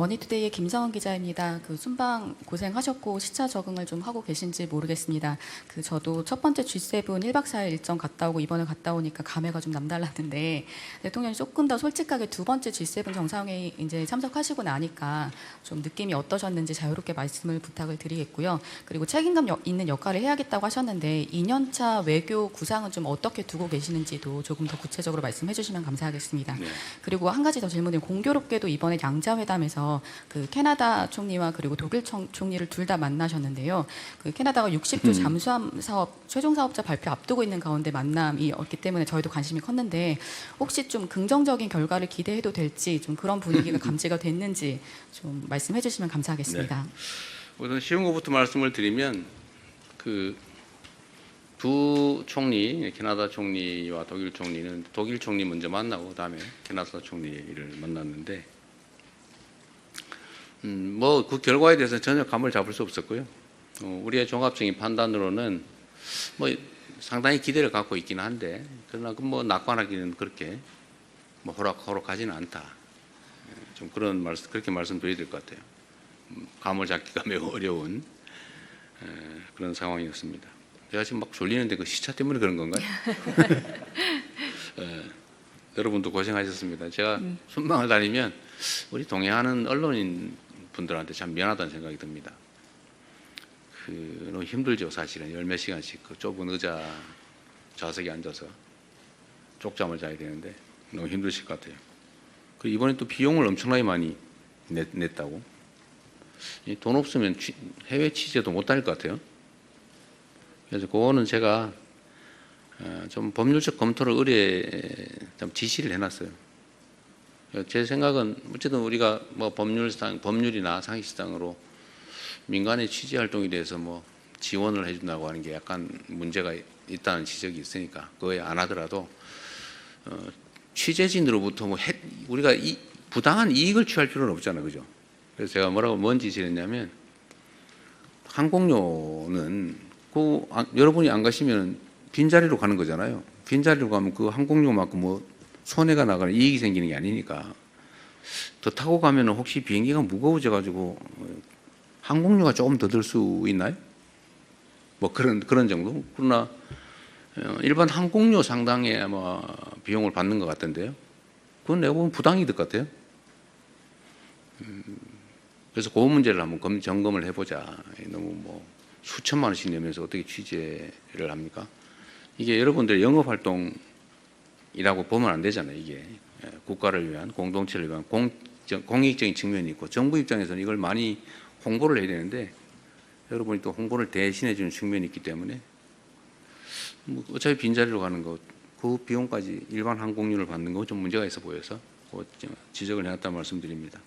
머니투데이의 김성은 기자입니다. 순방 고생하셨고 시차 적응을 좀 하고 계신지 모르겠습니다. 저도 첫 번째 G7 1박 4일 일정 갔다 오고 이번에 갔다 오니까 감회가 좀 남달랐는데 대통령이 조금 더 솔직하게 두 번째 G7 정상회의 이제 참석하시고 나니까 좀 느낌이 어떠셨는지 자유롭게 말씀을 부탁을 드리겠고요. 그리고 책임감 있는 역할을 해야겠다고 하셨는데 2년차 외교 구상은 좀 어떻게 두고 계시는지도 조금 더 구체적으로 말씀해 주시면 감사하겠습니다. 네. 그리고 한 가지 더 질문을 공교롭게도 이번에 양자회담에서 캐나다 총리와 그리고 독일 총리를 둘 다 만나셨는데요. 캐나다가 60조 잠수함 사업 최종 사업자 발표 앞두고 있는 가운데 만남이었기 때문에 저희도 관심이 컸는데 혹시 좀 긍정적인 결과를 기대해도 될지 좀 그런 분위기가 감지가 됐는지 좀 말씀해 주시면 감사하겠습니다. 네. 우선 쉬운 것부터 말씀을 드리면 두 총리, 캐나다 총리와 독일 총리는 독일 총리 먼저 만나고 그다음에 캐나다 총리를 만났는데 그 결과에 대해서 전혀 감을 잡을 수 없었고요. 우리의 종합적인 판단으로는 상당히 기대를 갖고 있기는 한데 그러나 낙관하기는 그렇게 호락호락하지는 않다. 좀 그렇게 말씀드려야 될 것 같아요. 감을 잡기가 매우 어려운 그런 상황이었습니다. 제가 지금 막 졸리는데 그 시차 때문에 그런 건가요? 여러분도 고생하셨습니다. 제가 순방을 다니면 우리 동행하는 언론인 분들한테 참 미안하다는 생각이 듭니다. 너무 힘들죠, 사실은. 열 몇 시간씩 그 좁은 의자 좌석에 앉아서 쪽잠을 자야 되는데 너무 힘드실 것 같아요. 그리고 이번에 또 비용을 엄청나게 많이 냈다고. 돈 없으면 해외 취재도 못 다닐 것 같아요. 그래서 그거는 제가 좀 법률적 검토를 좀 지시를 해놨어요. 제 생각은 어쨌든 우리가 법률이나 상식상으로 민간의 취재 활동에 대해서 지원을 해준다고 하는 게 약간 문제가 있다는 지적이 있으니까 그거에 안 하더라도 취재진으로부터 우리가 부당한 이익을 취할 필요는 없잖아요, 그죠? 그래서 제가 뭔 지시를 했냐면 항공료는 여러분이 안 가시면 빈자리로 가는 거잖아요. 빈자리로 가면 그 항공료만큼 손해가 나거나 이익이 생기는 게 아니니까 더 타고 가면 혹시 비행기가 무거워져 가지고 항공료가 조금 더 들 수 있나요? 그런 정도. 그러나 일반 항공료 상당의 비용을 받는 것 같던데요. 그건 내가 보면 부당이익 것 같아요. 그래서 그 문제를 한번 점검을 해보자. 너무 수천만 원씩 내면서 어떻게 취재를 합니까? 이게 여러분들의 영업 활동이라고 보면 안 되잖아요. 이게 국가를 위한, 공동체를 위한 공익적인 측면이 있고 정부 입장에서는 이걸 많이 홍보를 해야 되는데 여러분이 또 홍보를 대신해 주는 측면이 있기 때문에 어차피 빈자리로 가는 것, 그 비용까지 일반 항공료를 받는 건 좀 문제가 있어 보여서 지적을 해놨다는 말씀드립니다.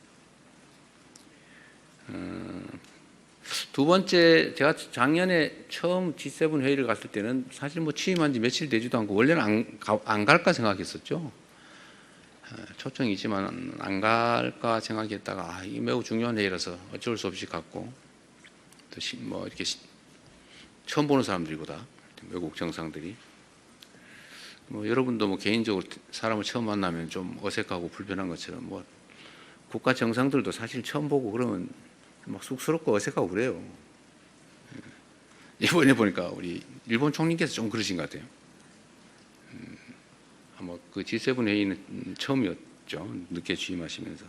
두 번째, 제가 작년에 처음 G7 회의를 갔을 때는 사실 취임한 지 며칠 되지도 않고 원래는 안 갈까 생각했었죠. 초청이 있지만 안 갈까 생각했다가 이게 매우 중요한 회의라서 어쩔 수 없이 갔고 또 이렇게 처음 보는 사람들이고 다 외국 정상들이 여러분도 개인적으로 사람을 처음 만나면 좀 어색하고 불편한 것처럼 국가 정상들도 사실 처음 보고 그러면 막 쑥스럽고 어색하고 그래요. 이번에 보니까 우리 일본 총리께서 좀 그러신 것 같아요. 아마 그 G7 회의는 처음이었죠. 늦게 취임하시면서.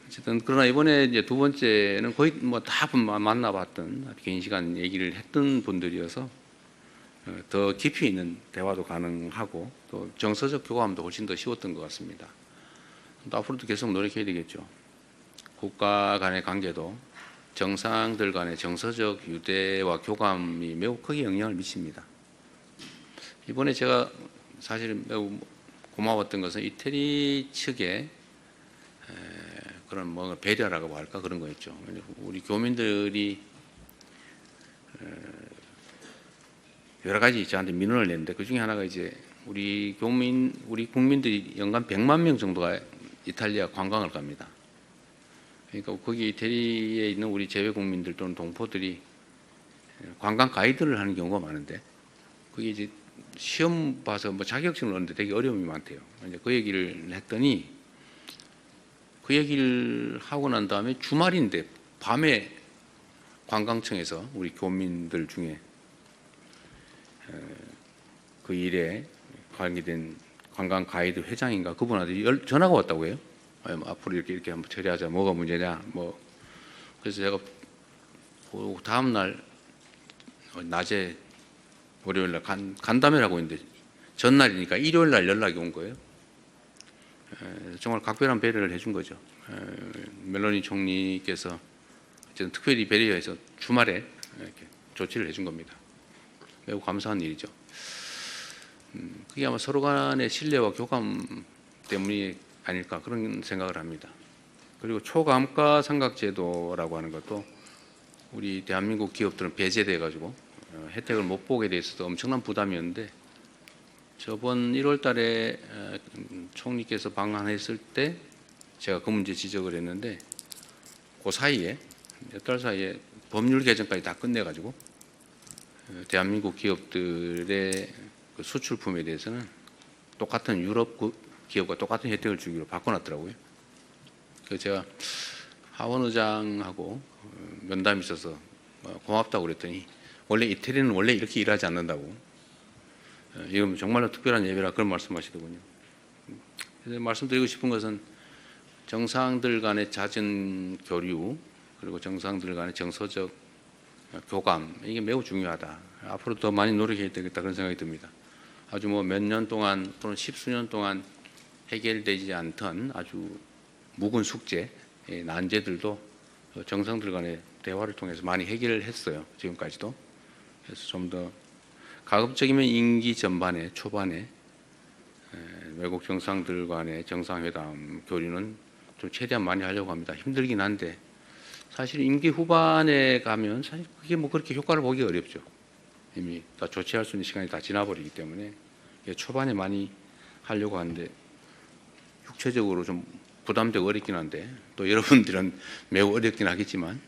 어쨌든 그러나 이번에 이제 두 번째는 거의 다 만나봤던 긴 시간 얘기를 했던 분들이어서 더 깊이 있는 대화도 가능하고 또 정서적 교감도 훨씬 더 쉬웠던 것 같습니다. 또 앞으로도 계속 노력해야 되겠죠. 국가 간의 관계도 정상들 간의 정서적 유대와 교감이 매우 크게 영향을 미칩니다. 이번에 제가 사실 매우 고마웠던 것은 이태리 측의 그런 배려라고 할까 그런 거였죠. 우리 교민들이 여러 가지 저한테 민원을 냈는데 그 중에 하나가 이제 우리 국민들이 연간 100만 명 정도가 이탈리아 관광을 갑니다. 그러니까 거기 이태리에 있는 우리 재외 국민들 또는 동포들이 관광 가이드를 하는 경우가 많은데 그게 이제 시험 봐서 자격증을 얻는데 되게 어려움이 많대요. 이제 그 얘기를 했더니 그 얘기를 하고 난 다음에 주말인데 밤에 관광청에서 우리 교민들 중에 그 일에 관계된 관광 가이드 회장인가 그분한테 전화가 왔다고 해요. 뭐 앞으로 이렇게 한번 처리하자. 뭐가 문제냐. 뭐 그래서 제가 그 다음 날 낮에 월요일 날 간담회라고 했는데 전날이니까 일요일 날 연락이 온 거예요. 정말 각별한 배려를 해준 거죠. 멜로니 총리께서 특별히 배려해서 주말에 이렇게 조치를 해준 겁니다. 매우 감사한 일이죠. 그게 아마 서로 간의 신뢰와 교감 때문이 아닐까 그런 생각을 합니다. 그리고 초감가 상각제도라고 하는 것도 우리 대한민국 기업들은 배제돼 가지고 혜택을 못 보게 돼 있어서 엄청난 부담이었는데 저번 1월 달에 총리께서 방한했을 때 제가 그 문제 지적을 했는데 그 사이에 몇 달 사이에 법률 개정까지 다 끝내가지고 대한민국 기업들의 그 수출품에 대해서는 똑같은 유럽 기업과 똑같은 혜택을 주기로 바꿔놨더라고요. 그래서 제가 하원 의장하고 면담이 있어서 고맙다고 그랬더니 원래 이태리는 원래 이렇게 일하지 않는다고. 이건 정말로 특별한 예배라 그런 말씀하시더군요. 그래서 말씀드리고 싶은 것은 정상들 간의 잦은 교류 그리고 정상들 간의 정서적 교감 이게 매우 중요하다. 앞으로 더 많이 노력해야 되겠다 그런 생각이 듭니다. 아주 뭐 몇 년 동안 또는 십수년 동안 해결되지 않던 아주 묵은 숙제, 난제들도 정상들 간의 대화를 통해서 많이 해결을 했어요. 지금까지도. 그래서 좀 더 가급적이면 임기 전반에 초반에 외국 정상들 간의 정상회담 교류는 좀 최대한 많이 하려고 합니다. 힘들긴 한데 사실 임기 후반에 가면 사실 그게 뭐 그렇게 효과를 보기 어렵죠. 이미 다 조치할 수 있는 시간이 다 지나버리기 때문에 초반에 많이 하려고 하는데 육체적으로 좀 부담되고 어렵긴 한데 또 여러분들은 매우 어렵긴 하겠지만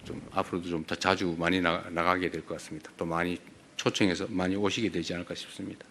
좀 앞으로도 좀 더 자주 많이 나가게 될 것 같습니다. 또 많이 초청해서 많이 오시게 되지 않을까 싶습니다.